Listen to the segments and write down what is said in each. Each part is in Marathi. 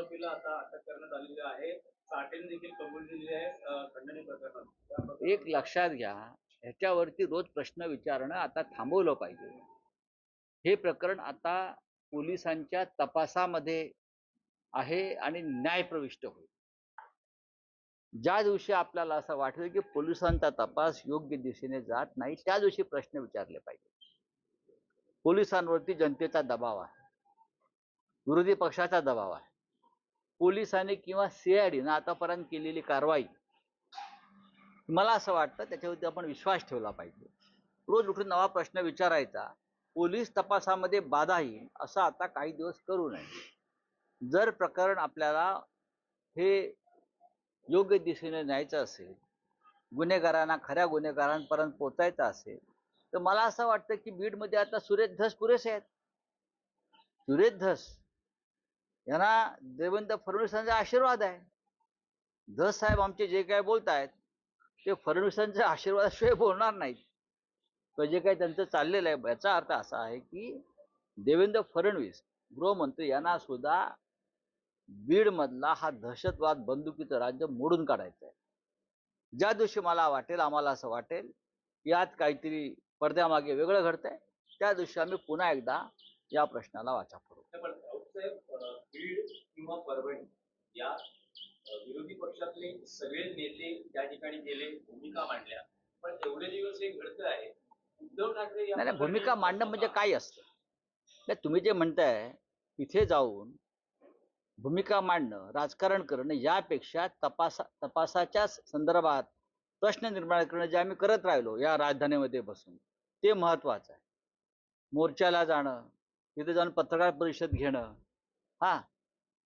आरोपीला आता अटक करण्यात आलेली आहे. साठेने देखील कबुली दिली आहे खंडणी प्रकरणात. एक लक्षात घ्या, ह्याच्यावरती रोज प्रश्न विचारणं आता थांबवलं पाहिजे. हे प्रकरण आता पोलिसांच्या तपासामध्ये आहे आणि न्याय प्रविष्ट होईल. ज्या दिवशी आपल्याला असं वाटेल की पोलिसांचा तपास योग्य दिशेने जात नाही, त्या दिवशी प्रश्न विचारले पाहिजे. पोलिसांवरती जनतेचा दबाव आहे, विरोधी पक्षाचा दबाव आहे. पोलिसांनी किंवा सीआयडीनं आतापर्यंत केलेली कारवाई, मला असं वाटतं त्याच्यावरती आपण विश्वास ठेवला पाहिजे. रोज उठून नवा प्रश्न विचारायचा, पोलीस तपासामध्ये बाधा येईल असं आता काही दिवस करू नये. जर प्रकरण आपल्याला हे योग्य दिशेने न्यायचं असेल, गुन्हेगारांना खऱ्या गुन्हेगारांपर्यंत पोहोचायचं असेल, तर मला असं वाटतं की बीडमध्ये आता सुरेश धस पुरेसे आहेत. सुरेश धस यांना देवेंद्र फडणवीसांचा आशीर्वाद आहे. धस साहेब आमचे जे काय बोलतायत ते फडणवीसांच्या आशीर्वादाशिवाय बोलणार नाहीत. तर जे काही त्यांचं चाललेलं आहे, याचा अर्थ असा आहे की देवेंद्र फडणवीस गृहमंत्री यांना सुद्धा बीडमधला हा दहशतवाद बंदुकीचं राज्य मोडून काढायचं आहे. ज्या दिवशी मला वाटेल, आम्हाला असं वाटेल यात काहीतरी पडद्यामागे वेगळं घडतंय, त्या दिवशी आम्ही पुन्हा एकदा या प्रश्नाला वाचा करू. बीड किंवा परभणी या विरोधी पक्षातले सगळे नेते त्या ठिकाणी गेले, भूमिका मांडल्या, पण एवढे दिवस हे घडतं आहे. उद्धव ठाकरे नाही, भूमिका मांडणं म्हणजे काय असतं? तुम्ही जे म्हणताय तिथे जाऊन भूमिका मांडणं, राजकारण करणं यापेक्षा तपासाच्या संदर्भात प्रश्न निर्माण करणं जे आम्ही करत राहिलो या राजधानीमध्ये बसून, ते महत्वाचं आहे. मोर्चाला जाणं, तिथे जाऊन पत्रकार परिषद घेणं,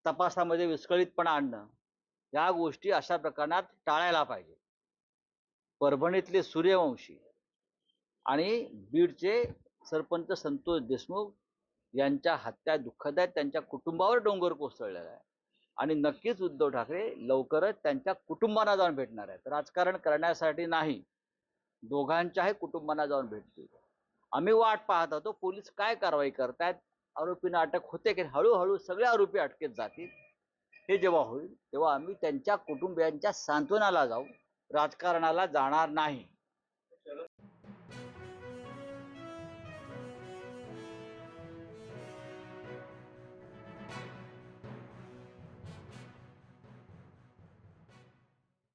तपासामध्ये विस्कळीतपणा आणणं, या गोष्टी अशा प्रकरणात टाळायला पाहिजे. परभणीतले सूर्यवंशी आणि बीडचे सरपंच संतोष देशमुख यांच्या हत्या दुःखद आहेत. त्यांच्या कुटुंबावर डोंगर कोसळलेला आहे आणि नक्कीच उद्धव ठाकरे लवकरच त्यांच्या कुटुंबांना जाऊन भेटणार आहेत. राजकारण करण्यासाठी नाही, दोघांच्याही कुटुंबांना जाऊन भेटतील. आम्ही वाट पाहत होतो पोलीस काय कारवाई करतायत, आरोपींना अटक होते की हळूहळू सगळे आरोपी अटकेत जातील. हे जेव्हा होईल तेव्हा आम्ही त्यांच्या कुटुंबियांच्या सांत्वनाला जाऊ, राजकारणाला जाणार नाही.